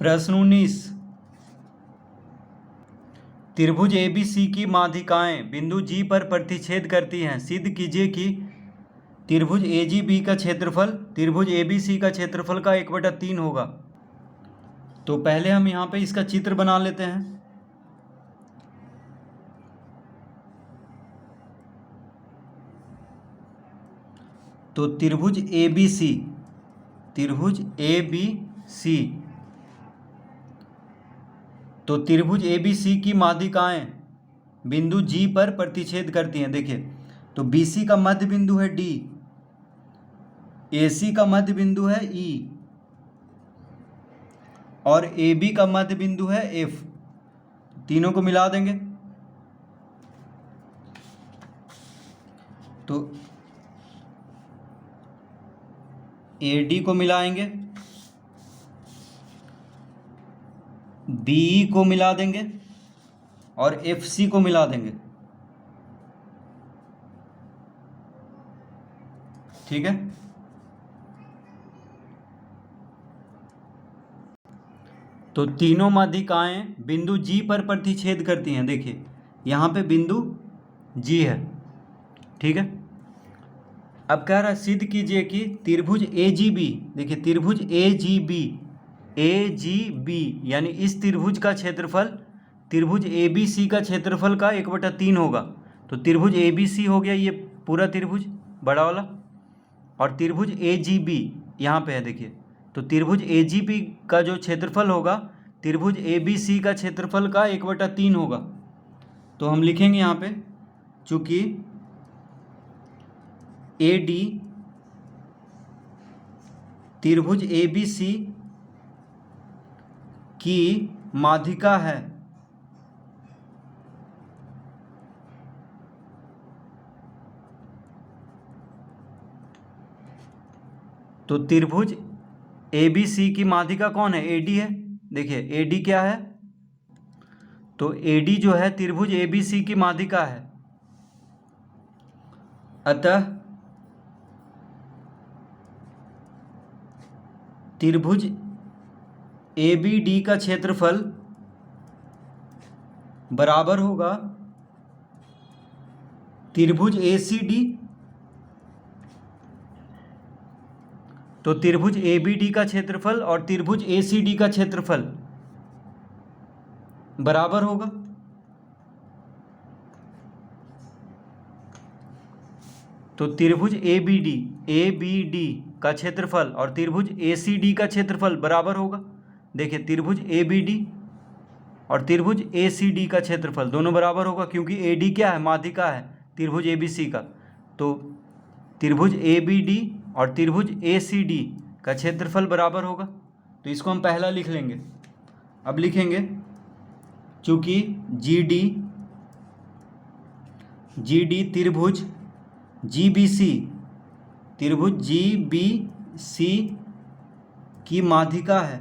प्रश्न 19, त्रिभुज ABC की माध्यिकाएं बिंदु G पर प्रतिच्छेद करती हैं। सिद्ध कीजिए कि त्रिभुज AGB का क्षेत्रफल त्रिभुज ABC का क्षेत्रफल का 1/3 होगा। तो पहले हम यहाँ पे इसका चित्र बना लेते हैं। तो त्रिभुज ABC तो त्रिभुज ABC की माध्यिकाएं बिंदु G पर प्रतिच्छेद करती हैं। देखिए, तो BC का मध्य बिंदु है D, AC का मध्य बिंदु है E और AB का मध्य बिंदु है F। तीनों को मिला देंगे तो AD को मिलाएंगे, BE को मिला देंगे और FC को मिला देंगे। ठीक है। तो तीनों माध्यिकाएं बिंदु G पर प्रतिच्छेद करती हैं। देखिए, यहाँ पे बिंदु G है। ठीक है। अब कह रहा है सिद्ध कीजिए कि त्रिभुज AGB, देखिए त्रिभुज AGB यानी इस त्रिभुज का क्षेत्रफल त्रिभुज ABC का क्षेत्रफल का 1/3 होगा। तो त्रिभुज ABC हो गया ये पूरा त्रिभुज बड़ा वाला, और त्रिभुज AGB यहाँ पे है। देखिए, तो त्रिभुज AGB का जो क्षेत्रफल होगा त्रिभुज ABC का क्षेत्रफल का 1/3 होगा। तो हम लिखेंगे यहाँ पे, चूँकि AD त्रिभुज ABC की माध्यिका है, तो त्रिभुज ABC की माध्यिका कौन है? AD है। देखिए AD क्या है? तो AD जो है त्रिभुज ABC की माध्यिका है। अतः त्रिभुज ABD का क्षेत्रफल बराबर होगा त्रिभुज ACD। तो त्रिभुज ABD का क्षेत्रफल और त्रिभुज ACD का क्षेत्रफल बराबर होगा। तो त्रिभुज ABD का क्षेत्रफल और त्रिभुज ACD का क्षेत्रफल बराबर होगा। देखिए, त्रिभुज ABD और त्रिभुज ACD का क्षेत्रफल दोनों बराबर होगा, क्योंकि AD क्या है? माध्यिका है त्रिभुज ABC का। तो त्रिभुज ABD और त्रिभुज ACD का क्षेत्रफल बराबर होगा। तो इसको हम पहला लिख लेंगे। अब लिखेंगे, चूँकि GD त्रिभुज GBC की माध्यिका है,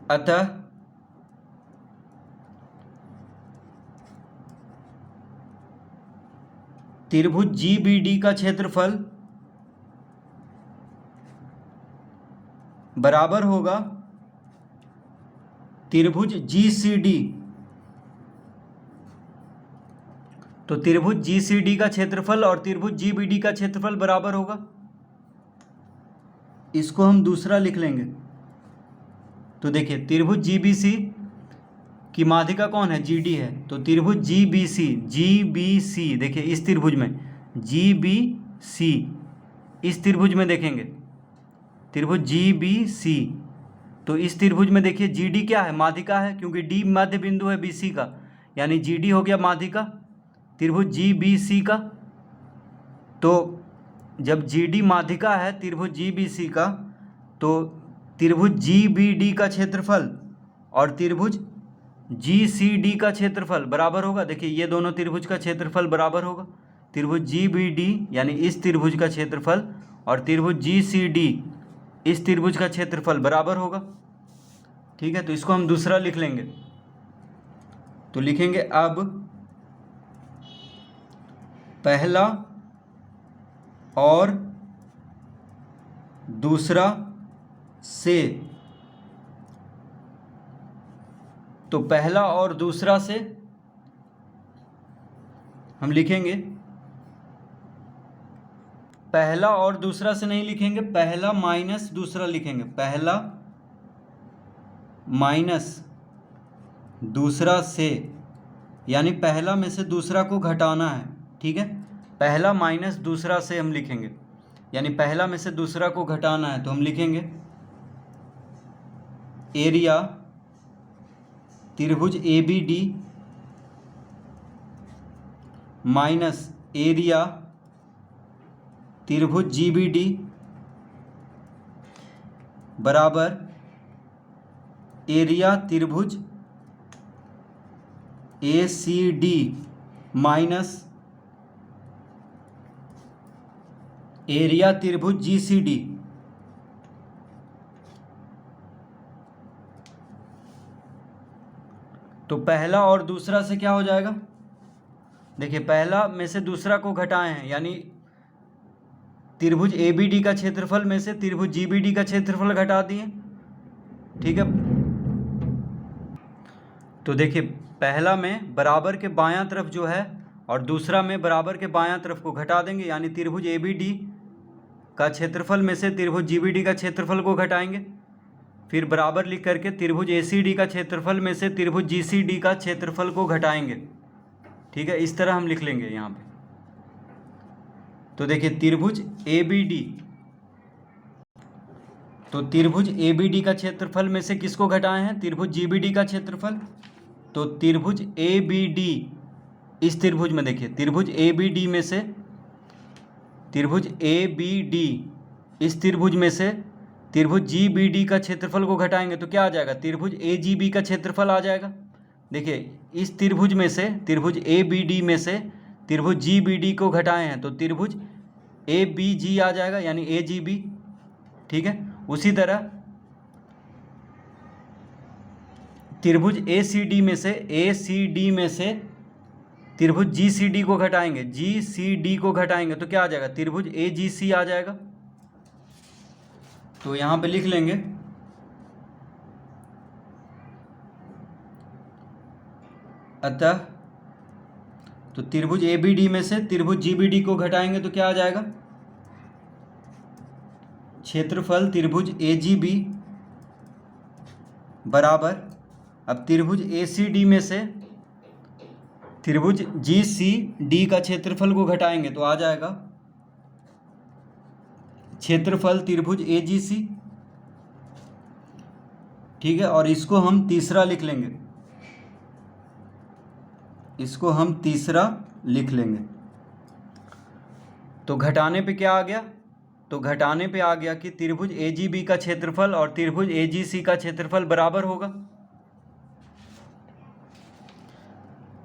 अतः त्रिभुज GBD का क्षेत्रफल बराबर होगा त्रिभुज GCD। तो त्रिभुज GCD का क्षेत्रफल और त्रिभुज GBD का क्षेत्रफल बराबर होगा। इसको हम दूसरा लिख लेंगे। तो देखिए, त्रिभुज GBC की माध्यिका कौन है? GD है। तो त्रिभुज GBC देखिए इस त्रिभुज में GBC, इस त्रिभुज में देखेंगे त्रिभुज GBC, तो इस त्रिभुज में देखिए GD क्या है? माध्यिका है, क्योंकि D मध्य बिंदु है BC का, यानी GD हो गया माध्यिका त्रिभुज GBC का। तो जब GD माध्यिका है त्रिभुज GBC का, तो त्रिभुज GBD का क्षेत्रफल और त्रिभुज GCD का क्षेत्रफल बराबर होगा। देखिए, ये दोनों त्रिभुज का क्षेत्रफल बराबर होगा। त्रिभुज GBD यानी इस त्रिभुज का क्षेत्रफल और त्रिभुज GCD इस त्रिभुज का क्षेत्रफल बराबर होगा। ठीक है। तो इसको हम दूसरा लिख लेंगे। तो लिखेंगे, अब पहला और दूसरा से, तो पहला और दूसरा से हम लिखेंगे, पहला और दूसरा से नहीं लिखेंगे, पहला माइनस दूसरा लिखेंगे, पहला माइनस दूसरा से, यानी पहला में से दूसरा को घटाना है। ठीक है, पहला माइनस दूसरा से हम लिखेंगे, यानी पहला में से दूसरा को घटाना है, तो हम लिखेंगे एरिया त्रिभुज ABD माइनस एरिया त्रिभुज GBD बराबर एरिया त्रिभुज ACD माइनस एरिया त्रिभुज GCD। तो पहला और दूसरा से क्या हो जाएगा, देखिए पहला में से दूसरा को घटाए हैं, यानी त्रिभुज ABD का क्षेत्रफल में से त्रिभुज GBD का क्षेत्रफल घटा दिए। ठीक है, तो देखिए पहला में बराबर के बायां तरफ जो है और दूसरा में बराबर के बायां तरफ को घटा देंगे, यानी त्रिभुज ABD का क्षेत्रफल में से त्रिभुज GBD का क्षेत्रफल को घटाएंगे। फिर बराबर लिख करके त्रिभुज ACD का क्षेत्रफल में से त्रिभुज GCD का क्षेत्रफल को घटाएंगे। ठीक है, इस तरह हम लिख लेंगे यहाँ पे। तो देखिए त्रिभुज ABD, तो त्रिभुज ABD का क्षेत्रफल में से किसको घटाए हैं, त्रिभुज GBD का क्षेत्रफल। तो त्रिभुज ABD, इस त्रिभुज में देखिए त्रिभुज ABD में से, त्रिभुज ABD इस त्रिभुज में से त्रिभुज GBD का क्षेत्रफल को घटाएंगे तो क्या आ जाएगा, त्रिभुज AGB का क्षेत्रफल आ जाएगा। देखिए इस त्रिभुज में से, त्रिभुज ABD में से त्रिभुज GBD को घटाए हैं तो त्रिभुज ABG आ जाएगा, यानी AGB। ठीक है, उसी तरह त्रिभुज ACD में से त्रिभुज GCD को घटाएंगे, GCD को घटाएंगे तो क्या आ जाएगा, त्रिभुज AGC आ जाएगा। तो यहाँ पे लिख लेंगे अतः, तो त्रिभुज ABD में से त्रिभुज GBD को घटाएंगे तो क्या आ जाएगा, क्षेत्रफल त्रिभुज AGB बराबर, अब त्रिभुज ACD में से त्रिभुज GCD का क्षेत्रफल को घटाएंगे तो आ जाएगा क्षेत्रफल त्रिभुज AGC। ठीक है, और इसको हम तीसरा लिख लेंगे, इसको हम तीसरा लिख लेंगे। तो घटाने पे क्या आ गया, तो घटाने पे आ गया कि त्रिभुज AGB का क्षेत्रफल और त्रिभुज AGC का क्षेत्रफल बराबर होगा,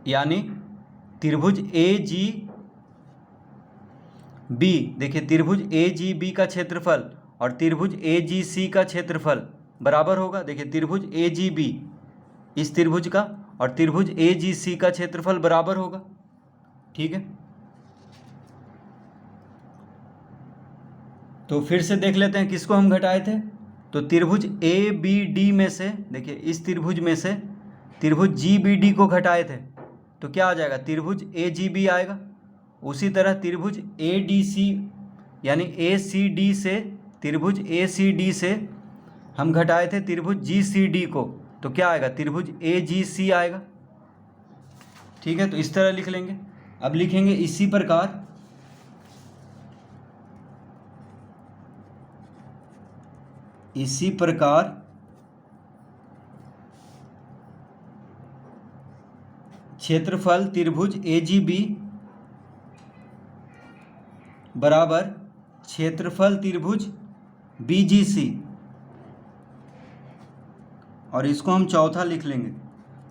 यानी त्रिभुज AGB, देखिए त्रिभुज AGB का क्षेत्रफल और त्रिभुज AGC का क्षेत्रफल बराबर होगा। देखिए त्रिभुज AGB इस त्रिभुज का और त्रिभुज AGC का क्षेत्रफल बराबर होगा। ठीक है, तो फिर से देख लेते हैं किसको हम घटाए थे। तो त्रिभुज ABD में से, देखिए इस त्रिभुज में से त्रिभुज GBD को घटाए थे तो क्या आ जाएगा, त्रिभुज AGB आएगा। उसी तरह त्रिभुज ADC यानी ACD से, त्रिभुज ACD से हम घटाए थे त्रिभुज GCD को तो क्या आएगा, त्रिभुज AGC आएगा। ठीक है, तो इस तरह लिख लेंगे। अब लिखेंगे इसी प्रकार क्षेत्रफल त्रिभुज AGB बराबर क्षेत्रफल त्रिभुज BGC, और इसको हम चौथा लिख लेंगे।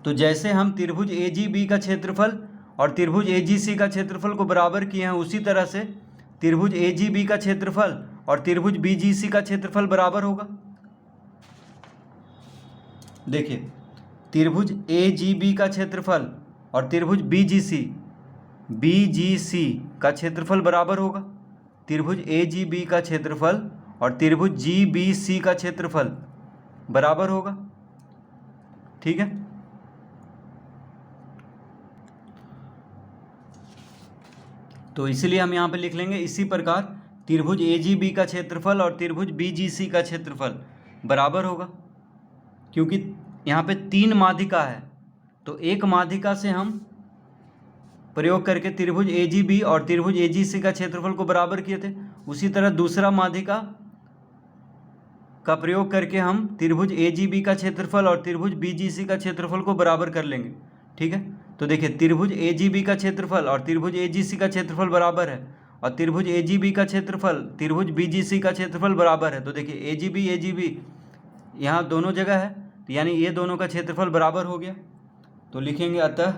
तो जैसे हम त्रिभुज AGB का क्षेत्रफल और त्रिभुज AGC का क्षेत्रफल को बराबर किए हैं, उसी तरह से त्रिभुज AGB का क्षेत्रफल और त्रिभुज BGC का क्षेत्रफल बराबर होगा। देखिए त्रिभुज AGB का क्षेत्रफल और त्रिभुज BGC BGC का क्षेत्रफल बराबर होगा त्रिभुज AGB का क्षेत्रफल और त्रिभुज GBC का क्षेत्रफल बराबर होगा। ठीक है, तो इसलिए हम यहाँ पे लिख लेंगे इसी प्रकार त्रिभुज AGB का क्षेत्रफल और त्रिभुज BGC का क्षेत्रफल बराबर होगा। क्योंकि यहाँ पे 3 माध्यिका है तो एक माध्यिका से हम प्रयोग करके त्रिभुज AGB और त्रिभुज AGC का क्षेत्रफल को बराबर किए थे, उसी तरह दूसरा माध्यिका का प्रयोग करके हम त्रिभुज AGB का क्षेत्रफल और त्रिभुज BGC का क्षेत्रफल को बराबर कर लेंगे। ठीक है, तो देखिए त्रिभुज AGB का क्षेत्रफल और त्रिभुज AGC का क्षेत्रफल बराबर है और त्रिभुज AGB का क्षेत्रफल त्रिभुज BGC का क्षेत्रफल बराबर है। तो देखिए AGB यहाँ दोनों जगह है तो यानी ये दोनों का क्षेत्रफल बराबर हो गया। तो लिखेंगे अतः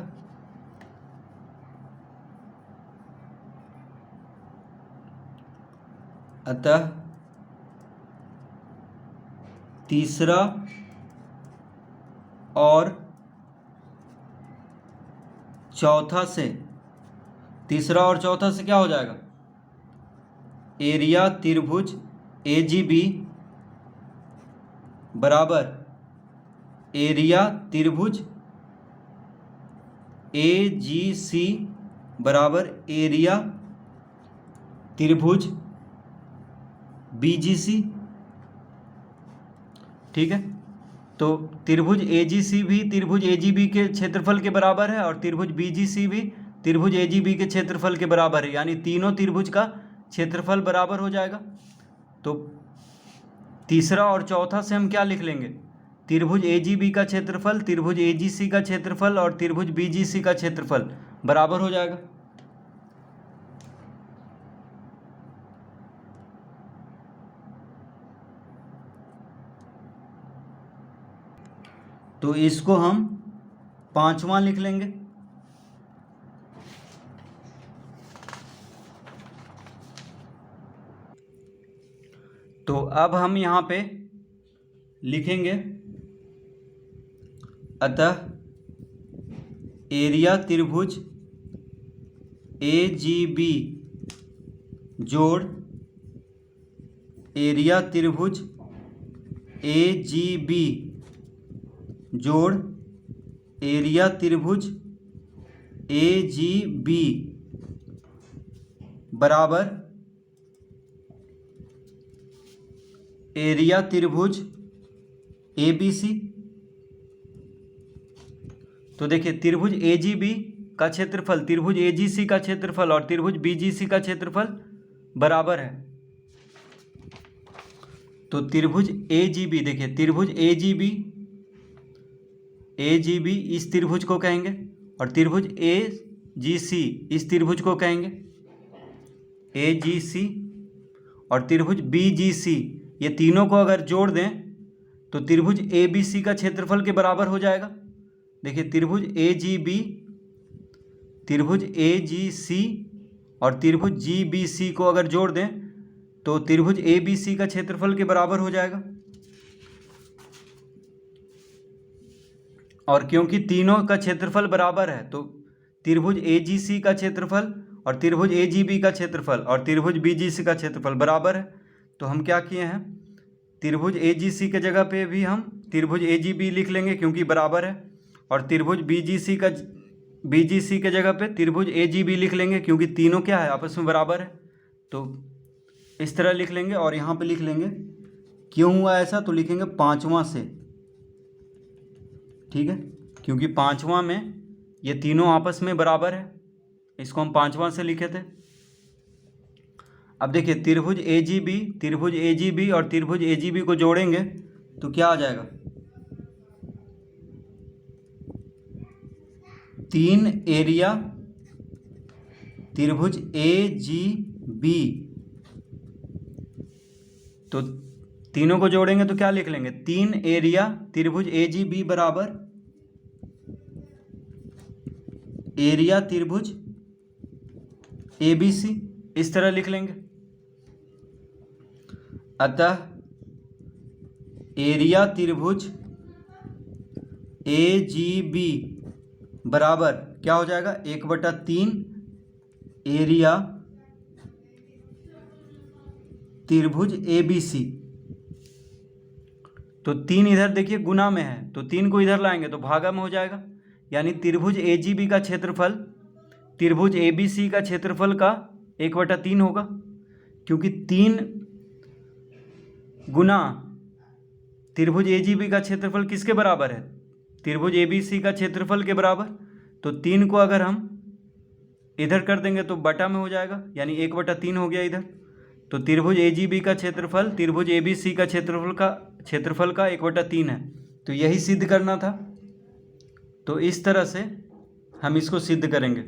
तीसरा और चौथा से क्या हो जाएगा, एरिया त्रिभुज AGB बराबर एरिया त्रिभुज AGC बराबर एरिया त्रिभुज BGC। ठीक है, तो त्रिभुज AGC भी त्रिभुज AGB के क्षेत्रफल के बराबर है और त्रिभुज BGC भी त्रिभुज AGB के क्षेत्रफल के बराबर है, यानी तीनों त्रिभुज का क्षेत्रफल बराबर हो जाएगा। तो तीसरा और चौथा से हम क्या लिख लेंगे, त्रिभुज AGB का क्षेत्रफल त्रिभुज AGC का क्षेत्रफल और त्रिभुज BGC का क्षेत्रफल बराबर हो जाएगा। तो इसको हम 5वां लिख लेंगे। तो अब हम यहाँ पे लिखेंगे अतः एरिया त्रिभुज AGB जोड़ एरिया त्रिभुज AGB जोड़ एरिया त्रिभुज AGB बराबर एरिया त्रिभुज ABC। तो देखिए त्रिभुज AGB का क्षेत्रफल त्रिभुज AGC का क्षेत्रफल और त्रिभुज BGC का क्षेत्रफल बराबर है। तो त्रिभुज AGB देखिए त्रिभुज AGB इस त्रिभुज को कहेंगे और त्रिभुज AGC इस त्रिभुज को कहेंगे AGC और त्रिभुज BGC, ये तीनों को अगर जोड़ दें तो त्रिभुज ABC का क्षेत्रफल के बराबर हो जाएगा। देखिए त्रिभुज AGB त्रिभुज AGC और त्रिभुज GBC को अगर जोड़ दें तो त्रिभुज ABC का क्षेत्रफल के बराबर हो जाएगा। और क्योंकि तीनों का क्षेत्रफल बराबर है तो त्रिभुज AGC का क्षेत्रफल और त्रिभुज AGB का क्षेत्रफल और त्रिभुज BGC का क्षेत्रफल बराबर है। तो हम क्या किए हैं, त्रिभुज AGC के जगह पे भी हम त्रिभुज AGB लिख लेंगे क्योंकि बराबर है, और त्रिभुज BGC के जगह पे त्रिभुज AGB लिख लेंगे क्योंकि तीनों क्या है, आपस में बराबर है। तो इस तरह लिख लेंगे और यहाँ पे लिख लेंगे क्यों हुआ ऐसा, तो लिखेंगे 5वां से। ठीक है, क्योंकि 5वां में ये तीनों आपस में बराबर है, इसको हम 5वां से लिखे थे। अब देखिए त्रिभुज AGB और त्रिभुज AGB को जोड़ेंगे तो क्या आ जाएगा, 3 एरिया त्रिभुज AGB। तो तीनों को जोड़ेंगे तो क्या लिख लेंगे, 3 एरिया त्रिभुज AGB बराबर एरिया त्रिभुज ABC, इस तरह लिख लेंगे। अतः एरिया त्रिभुज AGB बराबर क्या हो जाएगा, 1/3 एरिया त्रिभुज ABC। तो 3 इधर देखिए गुना में है, तो 3 को इधर लाएंगे तो भागा में हो जाएगा, यानी त्रिभुज AGB का क्षेत्रफल त्रिभुज ABC का क्षेत्रफल का 1/3 होगा, क्योंकि 3 गुना त्रिभुज AGB का क्षेत्रफल किसके बराबर है, त्रिभुज ABC का क्षेत्रफल के बराबर। तो 3 को अगर हम इधर कर देंगे तो बटा में हो जाएगा, यानी 1/3 हो गया इधर। तो त्रिभुज AGB का क्षेत्रफल त्रिभुज ABC का क्षेत्रफल का 1/3 है। तो यही सिद्ध करना था। तो इस तरह से हम इसको सिद्ध करेंगे।